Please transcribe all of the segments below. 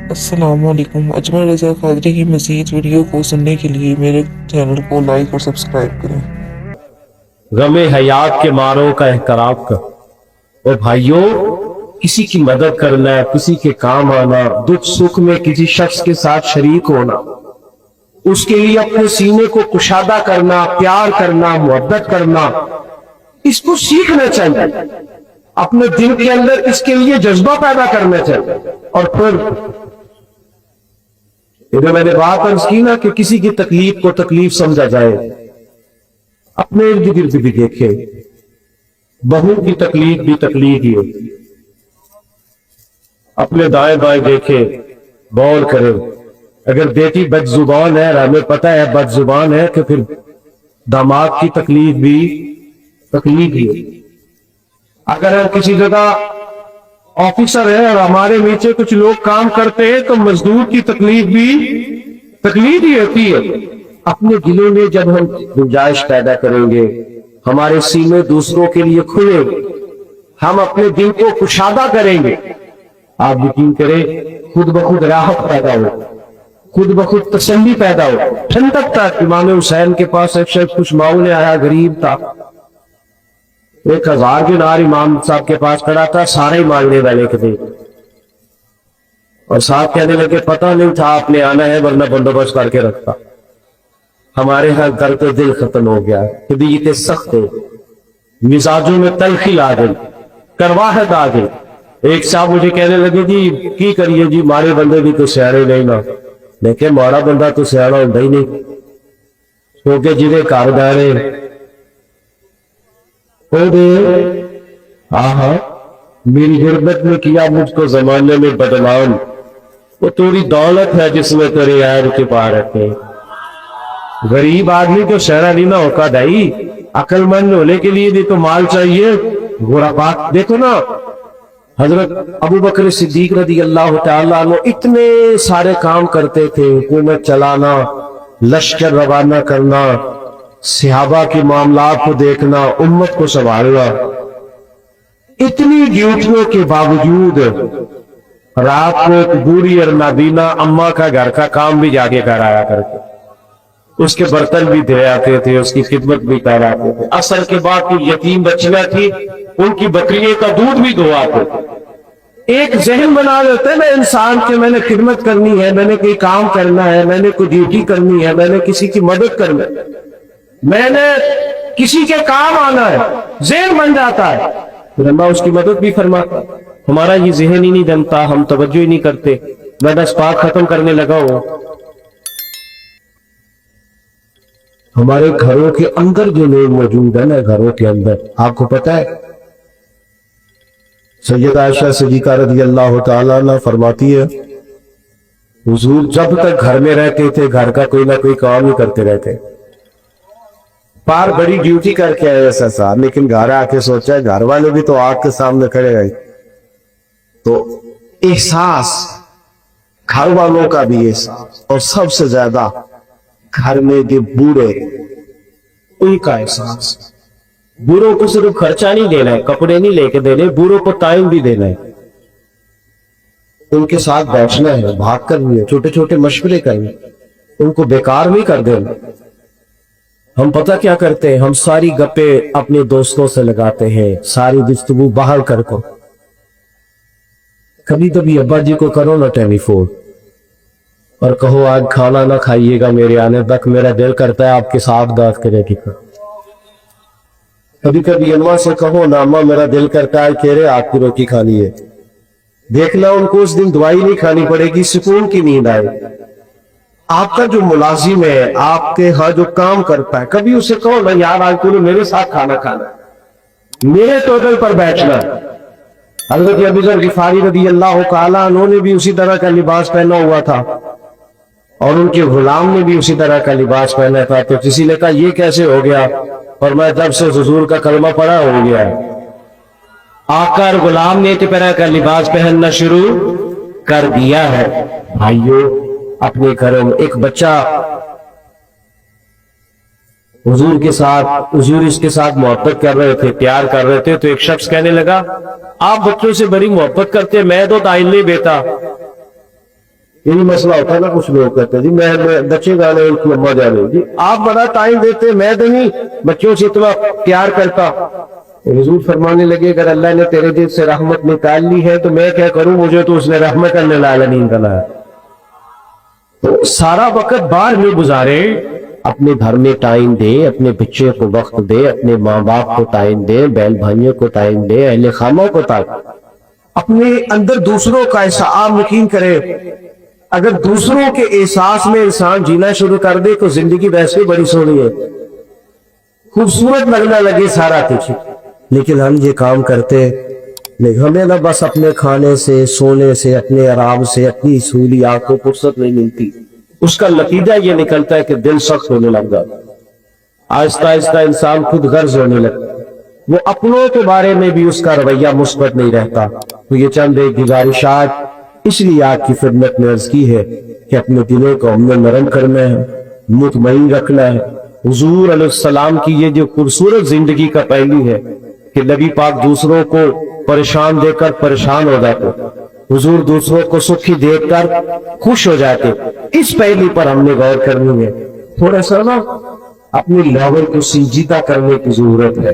السلام علیکم۔ اجمل رضا قادری کی مزید ویڈیو کو سننے کے لیے میرے چینل کو لائک اور سبسکرائب کریں۔ غم حیات کے ماروں کا احترام کر، اور بھائیوں کسی کی مدد کرنا، کسی کے کام آنا، دکھ سکھ میں کسی شخص کے ساتھ شریک ہونا، اس کے لیے اپنے سینے کو کشادہ کرنا، پیار کرنا، محبت کرنا، اس کو سیکھنا چاہیے، اپنے دل کے اندر اس کے لیے جذبہ پیدا کرنا چاہیے۔ اور پھر میں نے بات عرض کی نا کہ کسی کی تکلیف کو تکلیف سمجھا جائے، اپنے ارد گرد بھی دیکھے، بہو کی تکلیف بھی تکلیف ہی ہوتی ہے، اپنے دائیں بائیں دیکھے، غور کرے۔ اگر بیٹی بد زبان ہے، ہمیں پتہ ہے بد زبان ہے، کہ پھر داماد کی تکلیف بھی تکلیف ہی ہوتی ہے۔ اگر ہم کسی جگہ آفیسر ہے اور ہمارے نیچے کچھ لوگ کام کرتے ہیں تو مزدور کی تکلیف بھی تکلیف ہی ہوتی ہے۔ اپنے دلوں میں جب ہم گنجائش پیدا کریں گے، ہمارے سینے دوسروں کے لیے کھلے، ہم اپنے دل کو کشادہ کریں گے، آپ یقین کریں خود بخود راحت پیدا ہو، خود بخود تسلی پیدا ہو۔ ٹھنڈک تک امام حسین کے پاس ایک شخص کچھ مانگنے آیا، غریب تھا، 1000 دینار امام صاحب کے پاس کھڑا تھا، سارے ہی مانگنے والے کے تھے، اور صاحب کہنے لگے پتہ نہیں تھا آپ نے آنا ہے ورنہ بندوبست کر کے رکھتا۔ ہمارے ہاں گھر پہ دل ختم ہو گیا، طبیعتیں سخت ہے، مزاجوں میں تلخی آ گئی، کرواہٹ آ گئی۔ ایک صاحب مجھے کہنے لگے جی کی کریے جی، مارے بندے بھی تو سیاڑے نہیں نا، لیکن مارا بندہ تو سیاڑا ہوتا ہی نہیں، کیونکہ جنہیں کاردار ہے میری غربت میں کیا مجھ کو زمانے میں بدنام، وہ تھوڑی دولت ہے جس میں تیرے عیب کے پا رکھے۔ غریب آدمی کو شہرہ نہیں نہ ہوتا بھائی، عقل مند ہونے کے لیے بھی تو مال چاہیے۔ گورا بات دیکھو نا، حضرت ابو بکر صدیق رضی اللہ تعالیٰ عنہ اتنے سارے کام کرتے تھے، حکومت چلانا، لشکر روانہ کرنا، صحابہ کے معاملات کو دیکھنا، امت کو سنبھالنا، اتنی ڈیوٹیوں کے باوجود رات کو ایک بوڑھی اور نابینا اماں کا گھر کا کام بھی جا کے کرایا کرتے، اس کے برتن بھی دے آتے تھے، اس کی خدمت بھی کراتے تھے۔ اصل کے بعد کوئی یتیم بچیاں تھی، ان کی بکریے کا دودھ بھی دھواتے تھے۔ ایک ذہن بنا لیتے ہیں نا انسان کے میں نے خدمت کرنی ہے، میں نے کوئی کام کرنا ہے، میں نے کوئی ڈیوٹی کرنی ہے، میں نے کسی کی مدد کرنا ہے، میں نے کسی کے کام آنا ہے، ذہن بن جاتا ہے، پھر اللہ اس کی مدد بھی فرماتا ہے۔ ہمارا یہ ذہن ہی نہیں بنتا، ہم توجہ ہی نہیں کرتے۔ میں بس بات ختم کرنے لگا ہوں۔ ہمارے گھروں کے اندر جو لوگ موجود ہیں نا، گھروں کے اندر آپ کو پتہ ہے سید عائشہ صدیقہ رضی اللہ تعالیٰ عنہ فرماتی ہے حضور جب تک گھر میں رہتے تھے گھر کا کوئی نہ کوئی کام ہی کرتے رہتے، پار بڑی ڈیوٹی کر کے آئے ایسا صاحب، لیکن گھر آ کے سوچا گھر والے بھی تو آگ کے سامنے کھڑے رہے، تو احساس گھر والوں کا بھی احساس، اور سب سے زیادہ گھر میں جو بوڑھے ان کا احساس۔ بوڑھوں کو صرف خرچہ نہیں دینا ہے، کپڑے نہیں لے کے دینے، بوڑھوں کو ٹائم بھی دینا ہے، ان کے ساتھ بیٹھنا ہے، بات کرنی ہے، چھوٹے چھوٹے مشورے کرنے، ان کو بیکار نہیں کر دینا۔ ہم پتہ کیا کرتے ہیں، ہم ساری گپے اپنے دوستوں سے لگاتے ہیں، ساری گفتگو باہر کر کو، کبھی کبھی ابا جی کو کرو نا ٹیلی فون اور کہو آج کھانا نہ کھائیے گا، میرے آنے تک میرا دل کرتا ہے آپ کے ساتھ بات کرے گی۔ کبھی کبھی اماں سے کہو نا اماں میرا دل کرتا ہے کہہ آپ کی روٹی کھانی ہے، دیکھنا ان کو اس دن دوائی نہیں کھانی پڑے گی، سکون کی نیند آئے۔ آپ کا جو ملازم ہے، آپ کے ہاں جو کام کرتا ہے، کبھی اسے کہو نا یار آج تو میرے ساتھ کھانا کھانا، میرے ٹیبل پر بیٹھنا۔ حضرت ابو ذر غفاری رضی اللہ تعالیٰ عنہ نے بھی اسی طرح کا لباس پہنا ہوا تھا، اور ان کے غلام نے بھی اسی طرح کا لباس پہنا تھا، تو کسی نے کہا یہ کیسے ہو گیا؟ اور میں جب سے حضور کا کلمہ پڑھا ہو گیا ہے، آقا اور غلام نے ایک طرح کا لباس پہننا شروع کر دیا ہے۔ بھائیو اپنے گھروں میں ایک بچہ حضور کے ساتھ، حضور اس کے ساتھ محبت کر رہے تھے، پیار کر رہے تھے، تو ایک شخص کہنے لگا آپ بچوں سے بڑی محبت کرتے، میں تو تعین نہیں بیٹا، یہی مسئلہ ہوتا ہے نا، کچھ لوگ کہتے ہیں جی میں بچے گانے ان کی اماں جانے، جی آپ بڑا ٹائم دیتے، میں تو نہیں بچوں سے اتنا پیار کرتا۔ حضور فرمانے لگے اگر اللہ نے تیرے دل سے رحمت نکال لی ہے تو میں کیا کروں، مجھے تو اس نے رحمت للعالمین بنایا۔ تو سارا وقت باہر میں گزارے، اپنے گھر میں ٹائم دے، اپنے بچے کو وقت دے، اپنے ماں باپ کو ٹائم دے، بہن بھائیوں کو ٹائم دے، اہل خانہ کو ٹائم، اپنے اندر دوسروں کا احساس آپ یقین کرے، اگر دوسروں کے احساس میں انسان جینا شروع کر دے تو زندگی ویسے بڑی سونی ہے، خوبصورت لگنا لگے سارا کچھ، لیکن ہم یہ کام کرتے نہیں، ہمیں نہ بس اپنے کھانے سے، سونے سے، اپنے آرام سے، اپنی سہولیات کو فرصت نہیں ملتی، اس کا نتیجہ یہ نکلتا ہے کہ دل سخت ہونے لگ جاتا، آہستہ آہستہ انسان خود غرض ہونے لگتا، وہ اپنوں کے بارے میں بھی اس کا رویہ مثبت نہیں رہتا۔ تو یہ چند ایک گزارشات اس لیے آپ کی خدمت میں عرض کی ہے کہ اپنے دلوں کو ہم نے نرم کرنا ہے، مطمئن رکھنا ہے۔ حضور علیہ السلام کی یہ جو خوبصورت زندگی کا پہلو ہے کہ نبی پاک دوسروں کو پریشان دے کر پریشان ہو جاتے، حضور دوسروں کو سکھی دیکھ کر خوش ہو جاتے، اس پہلو پر ہم نے غور کرنی ہے۔ تھوڑا سا نا اپنی لیول کو سنجیدہ کرنے کی ضرورت ہے،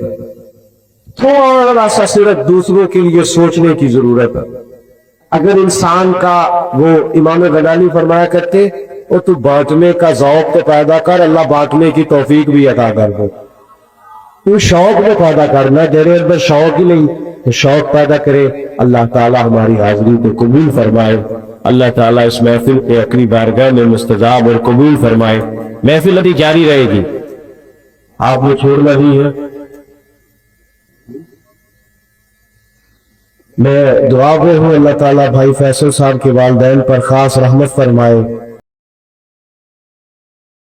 تھوڑا سا صرف دوسروں کے لیے سوچنے کی ضرورت ہے۔ اگر انسان کا وہ امام غزالی فرمایا کرتے وہ تو بانٹنے کا ذوق تو پیدا کر، اللہ بانٹنے کی توفیق بھی عطا کر دے، تو شوق میں پیدا کرنا، تیرے اندر شوق ہی نہیں تو شوق پیدا کرے۔ اللہ تعالی ہماری حاضری کو قبول فرمائے، اللہ تعالی اس محفل کے اقری بارگاہ میں مستجاب اور قبول فرمائے۔ محفل ابھی جاری رہے گی، آپ نے چھوڑنا ہی ہے۔ میں دعا گو ہوں اللہ تعالیٰ بھائی فیصل صاحب کے والدین پر خاص رحمت فرمائے،